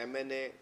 MNA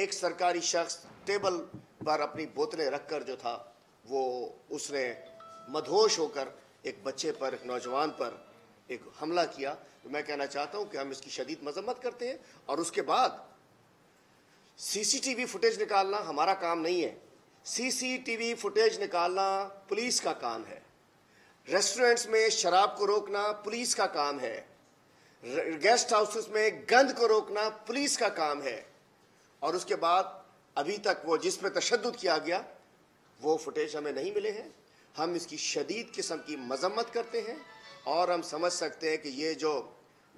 ایک سرکاری شخص ٹیبل پر اپنی بوتلیں رکھ کر جو تھا وہ اس نے مدہوش ہو کر ایک بچے پر، ایک نوجوان پر ایک حملہ کیا. تو میں کہنا چاہتا ہوں کہ ہم اس کی شدید مذمت کرتے ہیں، اور اس کے بعد سی سی ٹی وی فوٹیج نکالنا ہمارا کام نہیں ہے. سی سی ٹی وی فوٹیج نکالنا پولیس کا کام ہے. ریسٹورنٹس میں شراب کو روکنا پولیس کا کام ہے. گیسٹ ہاؤسز میں گند کو روکنا پولیس کا کام ہے. اور اس کے بعد ابھی تک وہ جس پہ تشدد کیا گیا وہ فوٹیج ہمیں نہیں ملے ہیں. ہم اس کی شدید قسم کی مذمت کرتے ہیں، اور ہم سمجھ سکتے ہیں کہ یہ جو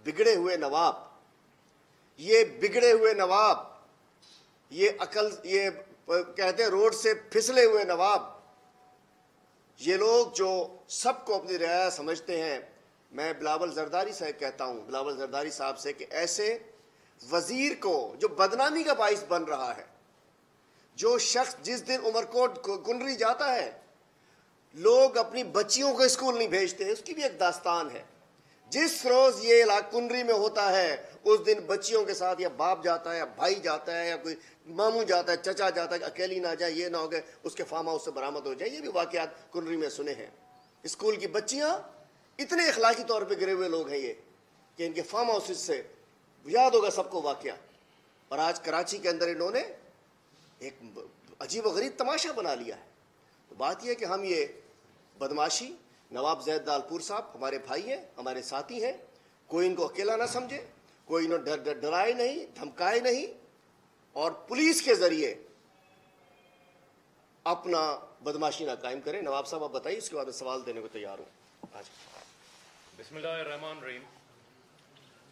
بگڑے ہوئے نواب، یہ عقل، یہ کہتے ہیں روڈ سے پھسلے ہوئے نواب، یہ لوگ جو سب کو اپنی رعایا سمجھتے ہیں. میں بلاول زرداری سے کہتا ہوں، بلاول زرداری صاحب سے، کہ ایسے وزیر کو جو بدنامی کا باعث بن رہا ہے، جو شخص جس دن عمرکوٹ کنری جاتا ہے لوگ اپنی بچیوں کو اسکول نہیں بھیجتے، اس کی بھی ایک داستان ہے. جس روز یہ کنری میں ہوتا ہے اس دن بچیوں کے ساتھ یا باپ جاتا ہے یا بھائی جاتا ہے یا کوئی ماموں جاتا ہے، چچا جاتا ہے، اکیلی نہ جائے، یہ نہ ہو گئے اس کے فارم ہاؤس سے برآمد ہو جائے. یہ بھی واقعات کنری میں سنے ہیں. اسکول کی بچیاں اتنے اخلاقی طور پہ گرے ہوئے لوگ ہیں یہ، کہ ان کے فارم ہاؤس سے یاد ہوگا سب کو واقعہ. اور آج کراچی کے اندر انہوں نے ایک عجیب و غریب تماشا بنا لیا ہے. تو بات یہ ہے کہ ہم یہ بدماشی، نواب زید دالپور صاحب ہمارے بھائی ہیں، ہمارے ساتھی ہیں، کوئی ان کو اکیلا نہ سمجھے، کوئی انہوں ڈرائے نہیں، دھمکائے نہیں، اور پولیس کے ذریعے اپنا بدماشی نہ قائم کریں. نواب صاحب آپ بتائیے، اس کے بعد میں سوال دینے کو تیار ہوں. بسم اللہ الرحمن الرحیم.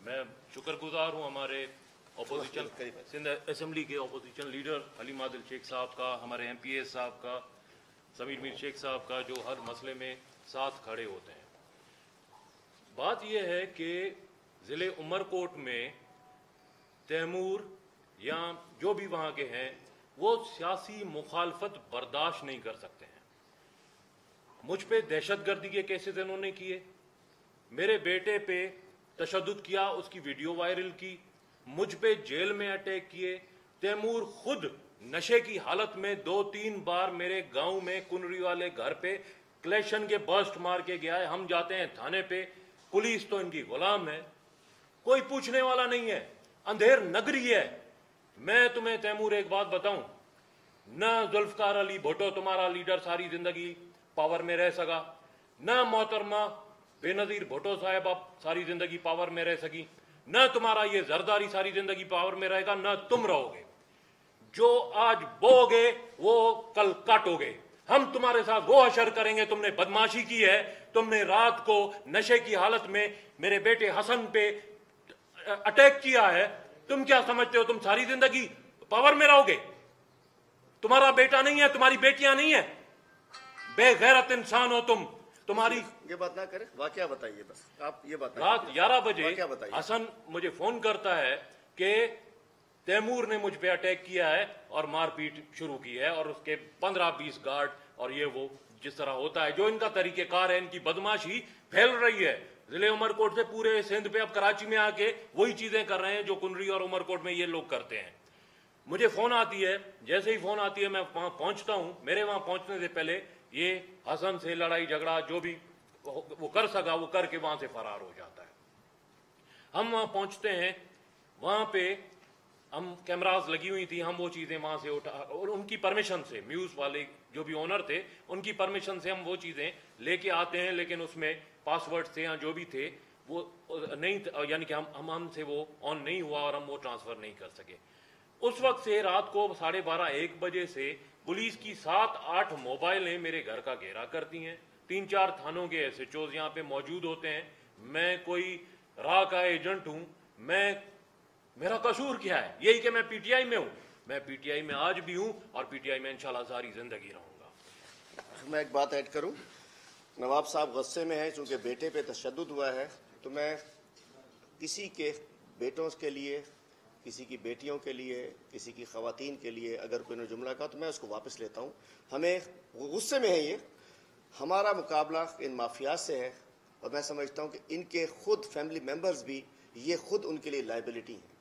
میں شکر گزار ہوں ہمارے اپوزیشن سندھ اسمبلی کے اپوزیشن لیڈر حلیم عادل شیخ صاحب کا، ہمارے ایم پی اے صاحب کا، سمیر میر شیخ صاحب کا، جو ہر مسئلے میں ساتھ کھڑے ہوتے ہیں. بات یہ ہے کہ ضلع عمرکوٹ میں تیمور یا جو بھی وہاں کے ہیں وہ سیاسی مخالفت برداشت نہیں کر سکتے ہیں. مجھ پہ دہشت گردی کے کیسز انہوں نے کیے، میرے بیٹے پہ تشدد کیا، اس کی ویڈیو وائرل کی، مجھ پہ جیل میں اٹیک کیے. تیمور خود نشے کی حالت میں 2-3 بار میرے گاؤں میں کنری والے گھر پہ کلیشن کے برسٹ مار کے گیا ہے. ہم جاتے ہیں تھانے پہ، پولیس تو ان کی غلام ہے، کوئی پوچھنے والا نہیں ہے، اندھیر نگری ہے. میں تمہیں تیمور ایک بات بتاؤں، نہ ذوالفقار علی بھٹو تمہارا لیڈر ساری زندگی پاور میں رہ سکا، نہ محترمہ بے نظیر بھٹو صاحب آپ ساری زندگی پاور میں رہ سکی، نہ تمہارا یہ زرداری ساری زندگی پاور میں رہے گا، نہ تم رہو گے. جو آج بو گے وہ کل کاٹو گے. ہم تمہارے ساتھ وہ حشر کریں گے. تم نے بدماشی کی ہے، تم نے رات کو نشے کی حالت میں میرے بیٹے حسن پہ اٹیک کیا ہے. تم کیا سمجھتے ہو تم ساری زندگی پاور میں رہو گے؟ تمہارا بیٹا نہیں ہے، تمہاری بیٹیاں نہیں ہیں، بے غیرت انسان ہو تم. تمہاری یہ بات نہ کریں، واقعہ بتائیے بس. آپ یہ بتائیے. رات 11 بجے واقعہ بتائیے. حسن مجھے فون کرتا ہے کہ تیمور نے مجھ پہ اٹیک کیا ہے اور مار پیٹ شروع کی ہے، اور اس کے 15-20 گارڈ، اور یہ وہ جس طرح ہوتا ہے جو ان کا طریقہ کار ہے، ان کی بدماشی پھیل رہی ہے ضلع عمرکوٹ سے پورے سندھ پہ. اب کراچی میں آ کے وہی چیزیں کر رہے ہیں جو کنری اور عمرکوٹ میں یہ لوگ کرتے ہیں. مجھے فون آتی ہے، جیسے ہی فون آتی ہے میں وہاں پہنچتا ہوں. میرے وہاں پہنچنے سے پہلے یہ حسن سے لڑائی جھگڑا جو بھی وہ کر سکا وہ کر کے وہاں سے فرار ہو جاتا ہے. ہم وہاں پہنچتے ہیں، وہاں پہ ہم کیمراز لگی ہوئی تھی، ہم وہ چیزیں وہاں سے اٹھا، اور ان کی پرمیشن سے، میوز والے جو بھی اونر تھے ان کی پرمیشن سے ہم وہ چیزیں لے کے آتے ہیں. لیکن اس میں پاس ورڈ تھے یا جو بھی تھے وہ نہیں، یعنی کہ ہم سے وہ آن نہیں ہوا اور ہم وہ ٹرانسفر نہیں کر سکے. اس وقت سے رات کو 12:30-1 بجے سے پولیس کی 7-8 موبائلیں میرے گھر کا گھیرا کرتی ہیں. 3-4 تھانوں کے ایس ایچ اوز یہاں پہ موجود ہوتے ہیں. میں کوئی راہ کا ایجنٹ ہوں؟ میرا قصور کیا ہے؟ یہی کہ میں پی ٹی آئی میں ہوں. میں پی ٹی آئی میں آج بھی ہوں اور پی ٹی آئی میں انشاءاللہ ساری زندگی رہوں گا. میں ایک بات ایڈ کروں. نواب صاحب غصے میں ہیں چونکہ بیٹے پہ تشدد ہوا ہے، تو میں کسی کے بیٹوں کے لیے، کسی کی بیٹیوں کے لیے، کسی کی خواتین کے لیے اگر کوئی نے جملہ کہا تو میں اس کو واپس لیتا ہوں. ہمیں غصے میں ہے، یہ ہمارا مقابلہ ان مافیات سے ہے، اور میں سمجھتا ہوں کہ ان کے خود فیملی ممبرز بھی یہ خود ان کے لیے لائبلٹی ہیں.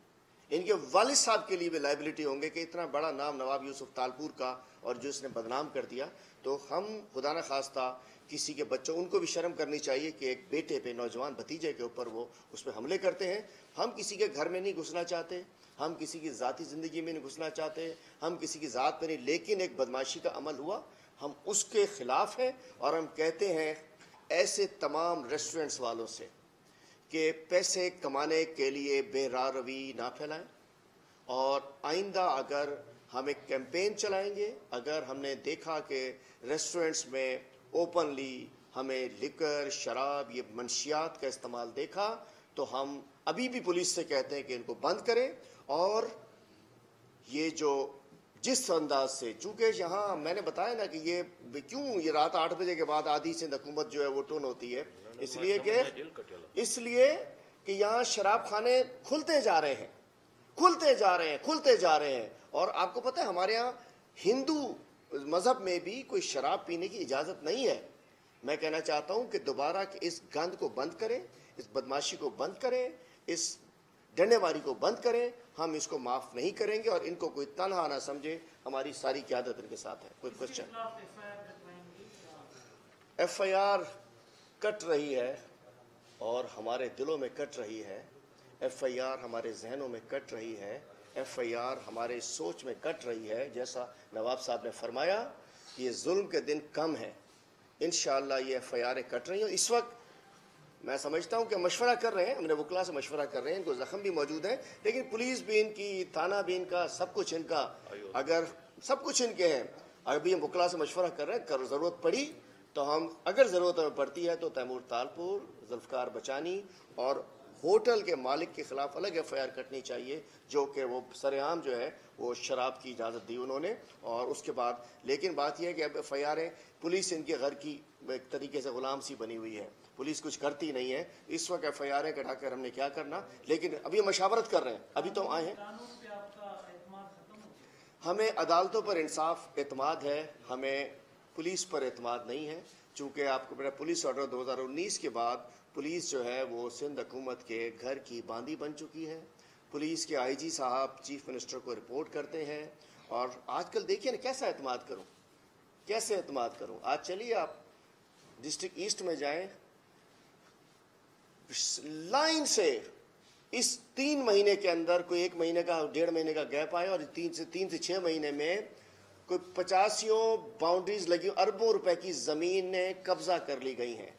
ان کے والد صاحب کے لیے بھی لائبلٹی ہوں گے کہ اتنا بڑا نام نواب یوسف تالپور کا اور جو اس نے بدنام کر دیا. تو ہم خدا نہ خواستہ کسی کے بچوں ان کو بھی شرم کرنی چاہیے کہ ایک بیٹے پہ نوجوان بھتیجے کے اوپر وہ اس پہ حملے کرتے ہیں. ہم کسی کے گھر میں نہیں گھسنا چاہتے, ہم کسی کی ذاتی زندگی میں نہیں گھسنا چاہتے, ہم کسی کی ذات پہ نہیں, لیکن ایک بدماشی کا عمل ہوا ہم اس کے خلاف ہیں. اور ہم کہتے ہیں ایسے تمام ریسٹورنٹس والوں سے کہ پیسے کمانے کے لیے بے راہ روی نہ پھیلائیں, اور آئندہ اگر ہم ایک کیمپین چلائیں گے, اگر ہم نے دیکھا کہ ریسٹورنٹس میں اوپنلی ہمیں لکر, شراب, یہ منشیات کا استعمال دیکھا, تو ہم ابھی بھی پولیس سے کہتے ہیں کہ ان کو بند کریں. اور یہ جو جس انداز سے, چونکہ یہاں میں نے بتایا نا کہ یہ کیوں یہ رات 8 بجے کے بعد آدھی سندھ حکومت جو ہے وہ ٹون ہوتی ہے, اس لیے کہ یہاں شراب خانے کھلتے جا رہے ہیں, کھلتے جا رہے ہیں. اور آپ کو پتہ ہے ہمارے یہاں ہندو مذہب میں بھی کوئی شراب پینے کی اجازت نہیں ہے. میں کہنا چاہتا ہوں کہ دوبارہ کہ اس گند کو بند کریں, اس بدماشی کو بند کریں, اس ڈنڈے ماری کو بند کریں. ہم اس کو معاف نہیں کریں گے اور ان کو کوئی تنہا نہ سمجھے, ہماری ساری قیادت ان کے ساتھ ہے. کوئی کوشچن؟ ایف آئی آر کٹ رہی ہے اور ہمارے دلوں میں کٹ رہی ہے. ایف آئی آر ہمارے ذہنوں میں کٹ رہی ہے. ایف آئی آر ہمارے سوچ میں کٹ رہی ہے. جیسا نواب صاحب نے فرمایا یہ ظلم کے دن کم ہیں, انشاءاللہ یہ ایف آئی آریں کٹ رہی ہیں. اس وقت میں سمجھتا ہوں کہ مشورہ کر رہے ہیں, ہم نے وکلا سے مشورہ کر رہے ہیں, ان کو زخم بھی موجود ہیں, لیکن پولیس بھی ان کی, تھانہ بھی ان کا, سب کچھ ان کا, اگر سب کچھ ان کے ہیں. ابھی ہم وکلا سے مشورہ کر رہے ہیں, اگر ضرورت پڑی تو ہم, اگر ضرورت ہمیں پڑتی ہے تو تیمور تالپور, ذوالفقار بچانی اور ہوٹل کے مالک کے خلاف الگ ایف آئی آر کٹنی چاہیے, جو کہ وہ سرعام جو ہے وہ شراب کی اجازت دی انہوں نے. اور اس کے بعد لیکن بات یہ ہے کہ اب ایف آئی آریں, پولیس ان کے گھر کی ایک طریقے سے غلام سی بنی ہوئی ہے, پولیس کچھ کرتی نہیں ہے. اس وقت ایف آئی آریں کٹا کر ہم نے کیا کرنا, لیکن ابھی ہم مشاورت کر رہے ہیں, ابھی تو آئے ہیں. ہمیں عدالتوں پر انصاف اعتماد ہے, ہمیں پولیس پر اعتماد نہیں ہے, چونکہ آپ کو میرا پولیس آرڈر 2019 کے بعد پولیس جو ہے وہ سندھ حکومت کے گھر کی باندھی بن چکی ہے. پولیس کے آئی جی صاحب چیف منسٹر کو رپورٹ کرتے ہیں. اور آج کل دیکھیے نا کیسا اعتماد کروں, کیسے اعتماد کروں. آج چلیے آپ ڈسٹرکٹ ایسٹ میں جائیں, لائن سے اس 3 مہینے کے اندر کوئی 1 مہینے کا 1.5 مہینے کا گیپ آیا, اور 3 سے 6 مہینے میں کوئی 85 باؤنڈریز لگی, اربوں روپے کی زمین نے قبضہ کر لی گئی ہیں.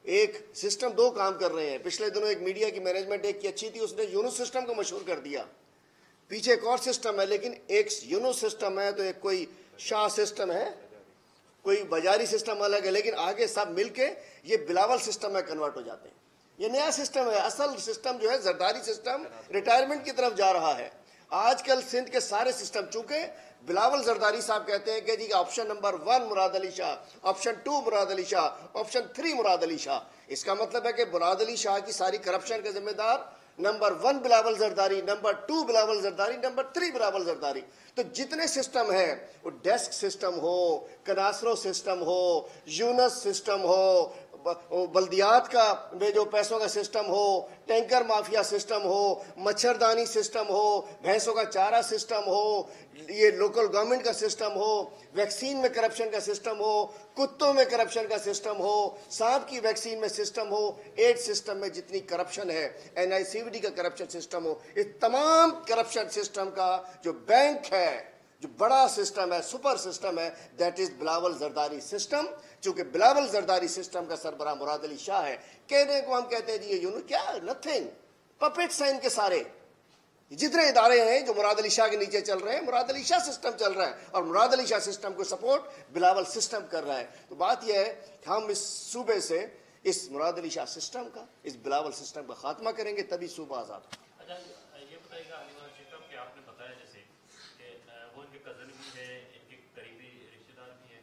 ایک سسٹم 2 کام کر رہے ہیں. پچھلے دنوں ایک میڈیا کی مینجمنٹ ایک کی اچھی تھی, اس نے یونو سسٹم کو مشہور کر دیا. پیچھے ایک اور سسٹم ہے, لیکن ایک یونو سسٹم ہے تو ایک کوئی شاہ سسٹم ہے, کوئی بازاری سسٹم الگ ہے, لیکن آگے سب مل کے یہ بلاول سسٹم میں کنورٹ ہو جاتے ہیں. یہ نیا سسٹم ہے. اصل سسٹم جو ہے زرداری سسٹم ریٹائرمنٹ کی طرف جا رہا ہے. آج کل سندھ کے سارے سسٹم, چونکہ بلاول زرداری صاحب کہتے ہیں کہ جی آپشن نمبر 1 مراد علی شاہ, آپشن 2 مراد علی شاہ, آپشن 3 مراد علی شاہ. اس کا مطلب ہے کہ مراد علی شاہ کی ساری کرپشن کے ذمہ دار number 1 Bilawal Zardari, number 2 Bilawal Zardari, number 3 Bilawal Zardari. تو جتنے سسٹم ہیں, وہ ڈیسک سسٹم ہو, کناسرو سسٹم ہو, یونس سسٹم ہو, بلدیات کا جو پیسوں کا سسٹم ہو, ٹینکر مافیا سسٹم ہو, مچھردانی سسٹم ہو, بھینسوں کا چارہ سسٹم ہو, یہ لوکل گورنمنٹ کا سسٹم ہو, ویکسین میں کرپشن کا سسٹم ہو, کتوں میں کرپشن کا سسٹم ہو, سانپ کی ویکسین میں سسٹم ہو, ایڈ سسٹم میں جتنی کرپشن ہے, این آئی سی وی ڈی کا کرپشن سسٹم ہو, اس تمام کرپشن سسٹم کا جو بینک ہے, جو بڑا سسٹم ہے, سپر سسٹم ہے, that is Bilawal Zardari system. چونکہ بلاول زرداری سسٹم کا سربراہ مراد علی شاہ ہے. کہنے کو ہم کہتے ہیں جی یہ یونو کیا, نتھنگ, پپٹس ہیں ان کے سارے. جتنے ادارے ہیں جو مراد علی شاہ کے نیچے چل رہے ہیں, مراد علی شاہ سسٹم چل رہا ہے, اور مراد علی شاہ سسٹم کو سپورٹ بلاول سسٹم کر رہا ہے. تو بات یہ ہے کہ ہم اس صوبے سے اس مراد علی شاہ سسٹم کا, اس بلاول سسٹم کا خاتمہ کریں گے, تبھی صوبہ آزاد ہوگا. یہ بتائیے گا کہ آپ نے بتایا جیسے کہ وہ ان کے کزن بھی ہیں, ان کے قریبی رشتے دار بھی ہیں,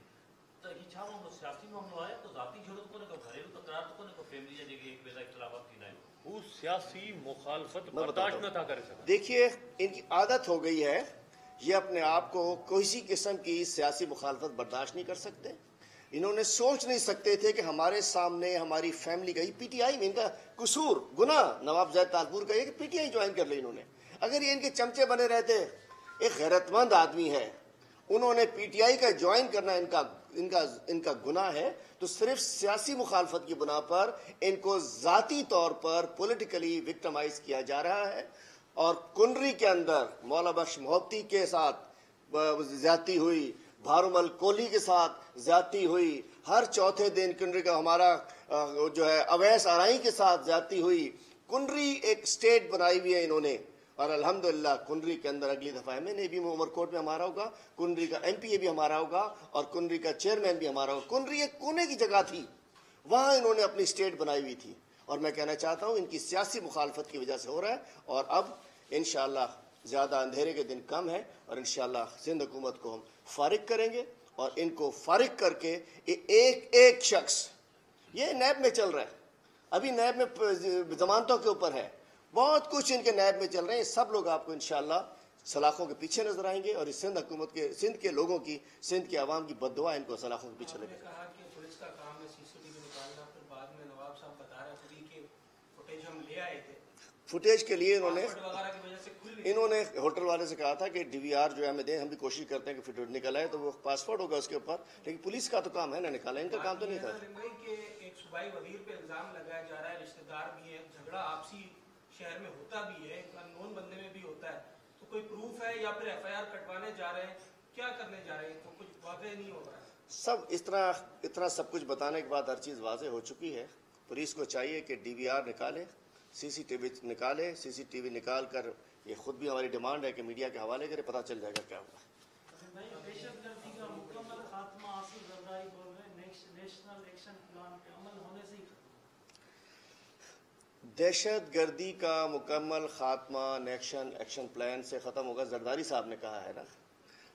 تو یہ چھا وہ سیاسی معاملہ ہے تو ذاتی ضرورت کو نہ کو گھریلو تکرار کو نہ کو فیملی جگہ ایک بیزا اختلافات کی نہ وہ سیاسی مخالفت برداشت نہ تھا کر سکتا. دیکھیے ان کی عادت ہو گئی ہے, یہ اپنے آپ کو کسی قسم کی سیاسی مخالفت برداشت نہیں کر سکتے. انہوں نے سوچ نہیں سکتے تھے کہ ہمارے سامنے ہماری فیملی گئی پی ٹی آئی میں, ان کا قصور گناہ نواب زید تالپور کا یہ کہ پی ٹی آئی جوائن کر لی انہوں نے. اگر یہ ان کے چمچے بنے رہتے. ایک غیرت مند آدمی ہے, انہوں نے پی ٹی آئی کا جوائن کرنا ان کا گناہ ہے, تو صرف سیاسی مخالفت کی بنا پر ان کو ذاتی طور پر پولیٹیکلی وکٹمائز کیا جا رہا ہے. اور کنری کے اندر مولا بخش محبتی کے ساتھ زیادتی ہوئی, بھارومل کولی کے ساتھ زیادتی ہوئی, ہر چوتھے دن کنری کا ہمارا جو ہے اویس آرائی کے ساتھ زیادتی ہوئی. کنری ایک سٹیٹ بنائی ہوئی ہے انہوں نے, اور الحمدللہ کنری کے اندر اگلی دفعہ ایم این اے بھی عمر کوٹ میں ہمارا ہوگا, کنری کا ایم پی اے بھی ہمارا ہوگا, اور کنری کا چیئرمین بھی ہمارا ہوگا. کنری ایک کونے کی جگہ تھی, وہاں انہوں نے اپنی سٹیٹ بنائی ہوئی تھی, اور میں کہنا چاہتا ہوں ان کی سیاسی مخالفت کی وجہ سے ہو رہا ہے. اور اب انشاءاللہ زیادہ اندھیرے کے دن کم ہے, اور انشاءاللہ سندھ حکومت کو ہم فارغ کریں گے, اور ان کو فارغ کر کے ایک شخص, یہ نیب میں چل رہا ہے, ابھی نیب میں ضمانتوں کے اوپر ہے, بہت کچھ ان کے نیب میں چل رہے ہیں. سب لوگ آپ کو انشاءاللہ سلاخوں کے پیچھے نظر آئیں گے, اور اس سندھ حکومت کے, سندھ کے لوگوں کی, سندھ کے عوام کی بد دعا ان کو سلاخوں کے پیچھے لگے. کہا کہ پولیس کا کام ہے سی سی ٹی وی نکالنا, پھر بعد میں نواب صاحب بتا رہے تھے کہ فوٹیج ہم لے آئے تھے, فوٹیج کے لیے انہوں نے سے ہوٹل والے سے کہا تھا کہ ڈی وی آر جو ہے ہمیں دیں, ہم بھی کوشش کرتے ہیں کہ فوٹیج نکل آئے, تو وہ پاسپورٹ ہوگا اس کے اوپر, لیکن پولیس کا تو کام ہے نا نکالا, ان کا کام تو نہیں تھا. ایک صوبائی وزیر پہ الزام لگایا جا رہا ہے, رشتہ دار بھی ہے, جھگڑا آپسی شہر میں ہوتا بھی ہے, انون بندے میں بھی ہوتا ہے, تو کوئی پروف ہے یا پھر ایف آئی آر کٹوانے جا رہے ہیں, کیا کرنے جا رہے ہیں, تو کچھ واضح نہیں ہو رہا ہے. سب اتنا سب کچھ بتانے کے بعد ہر چیز واضح ہو چکی ہے. پولیس کو چاہیے کہ ڈی وی آر نکالے, سی سی ٹی وی نکالے, سی سی ٹی وی نکال کر, یہ خود بھی ہماری ڈیمانڈ ہے کہ میڈیا کے حوالے کرے, پتہ چل جائے گا کیا ہوا. دہشت گردی کا مکمل خاتمہ آصف زرداری بول رہے ہیں, نیشنل ایکشن پلان کے عمل ہونے سے ہی. دہشت گردی کا مکمل خاتمہ ایکشن پلان سے ختم ہوگا, زرداری صاحب نے کہا ہے نا.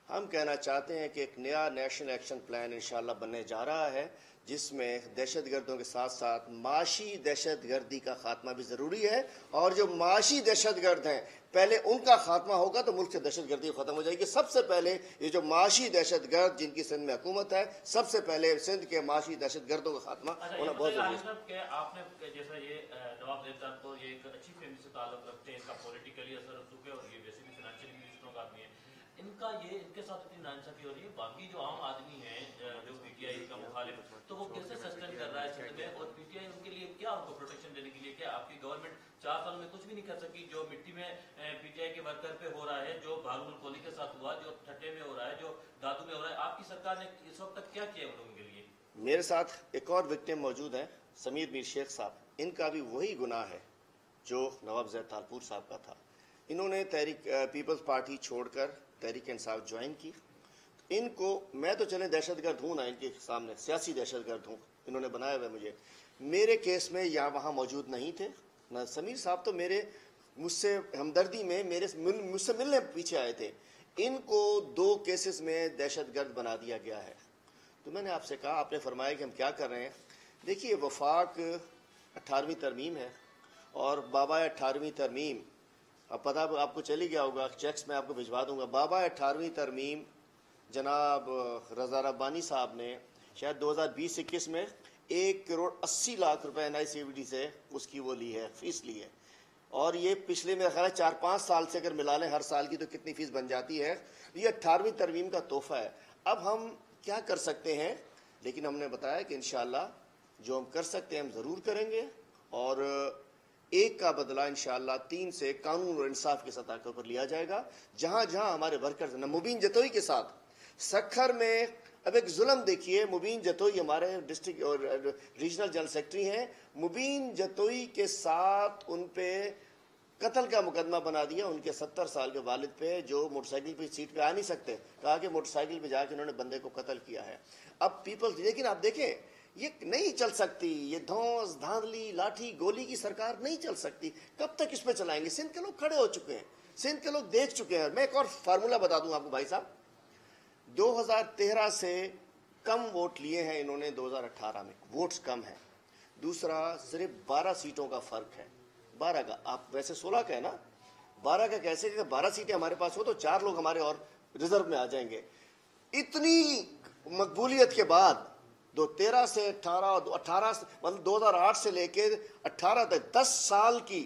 ہم کہنا چاہتے ہیں کہ ایک نیا نیشنل ایکشن پلان انشاءاللہ بننے جا رہا ہے, جس میں دہشت گردوں کے ساتھ ساتھ معاشی دہشت گردی کا خاتمہ بھی ضروری ہے, اور جو معاشی دہشت گرد ہیں پہلے ان کا خاتمہ ہوگا تو ملک سے دہشت گردی ختم ہو جائے گی. سب سے پہلے یہ جو معاشی دہشت گرد جن کی سندھ میں حکومت ہے, سب سے پہلے سندھ کے معاشی دہشت گردوں کا خاتمہ ہونا بہت ضروری ہے. کہ آپ نے جیسا یہ نواب زیدان کو یہ ایک اچھی فیملی سے تعلق رکھتے ہیں, ان کا پولیٹیکلی اثر رکھ چکے, اور یہ ویسے بھی فائنینشیلی بھی اسٹرانگ آدمی ہے, ان کا یہ ان کے ساتھ اتنی ناانصافی ہو رہی ہے. باقی جو عام آدمی ہیں جو پی ٹی آئی کا مخالف, تو وہ کیسے سسٹین کر رہا ہے سندھ میں, اور پی ٹی آئی ان کے لیے کیا ان کو پروٹیکشن دینے کے لیے, کیا آپ کی گورنمنٹ 4 سال میں کچھ بھی نہیں کر سکی؟ جو مٹی میں پی ٹی آئی کے ورکر پہ ہو رہا ہے, جو بھارومل کولی کے ساتھ ہوا, جو ٹھٹے میں ہو رہا ہے, جو دادو میں ہو رہا ہے, آپ کی سرکار نے اس وقت تک کیا کیا ان کے لیے؟ میرے ساتھ ایک اور وکٹم موجود ہیں, سمیر میر شیخ صاحب. ان کا بھی وہی گناہ ہے جو نواب زید تالپور صاحب کا تھا. انہوں نے تحریک پیپلز پارٹی چھوڑ کر تحریک انصاف جوائن کی. ان کو, میں تو چلے دہشت گرد ہوں نا, ان کے سامنے سیاسی دہشت گرد ہوں, انہوں نے بنایا ہوا مجھے. میرے کیس میں یہاں وہاں موجود نہیں تھے نہ. سمیر صاحب تو مجھ سے ہمدردی میں مجھ سے ملنے پیچھے آئے تھے. ان کو 2 کیسز میں دہشت گرد بنا دیا گیا ہے. تو میں نے آپ سے کہا, آپ نے فرمایا کہ ہم کیا کر رہے ہیں. دیکھیے وفاق 18ویں ترمیم ہے, اور بابا 18ویں ترمیم, اب پتہ آپ کو چلی گیا ہوگا, چیکس میں آپ کو بھجوا دوں گا. بابا 18ویں ترمیم جناب رضا ربانی صاحب نے شاید 2020-21 میں 1 کروڑ 80 لاکھ روپے این آئی سی وی ڈی سے اس کی وہ لی ہے, فیس لی ہے. اور یہ پچھلے میرا خیال ہے 4-5 سال سے اگر ملا لیں ہر سال کی تو کتنی فیس بن جاتی ہے. یہ 18ویں ترمیم کا تحفہ ہے. اب ہم کیا کر سکتے ہیں, لیکن ہم نے بتایا کہ انشاءاللہ جو ہم کر سکتے ہیں ہم ضرور کریں گے, اور 1 کا بدلہ انشاءاللہ 3 سے قانون اور انصاف کی سطح کے اوپر لیا جائے گا. جہاں جہاں ہمارے ورکرز ہیں, مبین جتوئی کے ساتھ سکھر میں, اب ایک ظلم دیکھیے, مبین جتوئی ہمارے ڈسٹرکٹ اور ریجنل جنرل سیکرٹری ہیں, مبین جتوئی کے ساتھ ان پہ قتل کا مقدمہ بنا دیا, ان کے 70 سال کے والد پہ, جو موٹر سائیکل پہ سیٹ پہ آ نہیں سکتے, کہا کہ موٹر سائیکل پہ جا کے انہوں نے بندے کو قتل کیا ہے. اب پیپلز, لیکن آپ دیکھیں یہ نہیں چل سکتی, یہ دھونس دھاندلی لاٹھی گولی کی سرکار نہیں چل سکتی. کب تک اس پہ چلائیں گے؟ سندھ کے لوگ کھڑے ہو چکے ہیں, سندھ کے لوگ دیکھ چکے ہیں. میں ایک اور فارمولہ بتا دوں آپ کو بھائی صاحب, 2013 سے کم ووٹ لیے ہیں انہوں نے 2018 میں, ووٹس کم ہیں. دوسرا صرف 12 سیٹوں کا فرق ہے, 12 کا, آپ ویسے 16 کا ہے نا, 12 کا کیسے کہ 12 سیٹیں ہمارے پاس ہو تو 4 لوگ ہمارے اور ریزرو میں آ جائیں گے. اتنی مقبولیت کے بعد 2013 سے 18 مطلب 2008 سے لے کے 18 تک 10 سال کی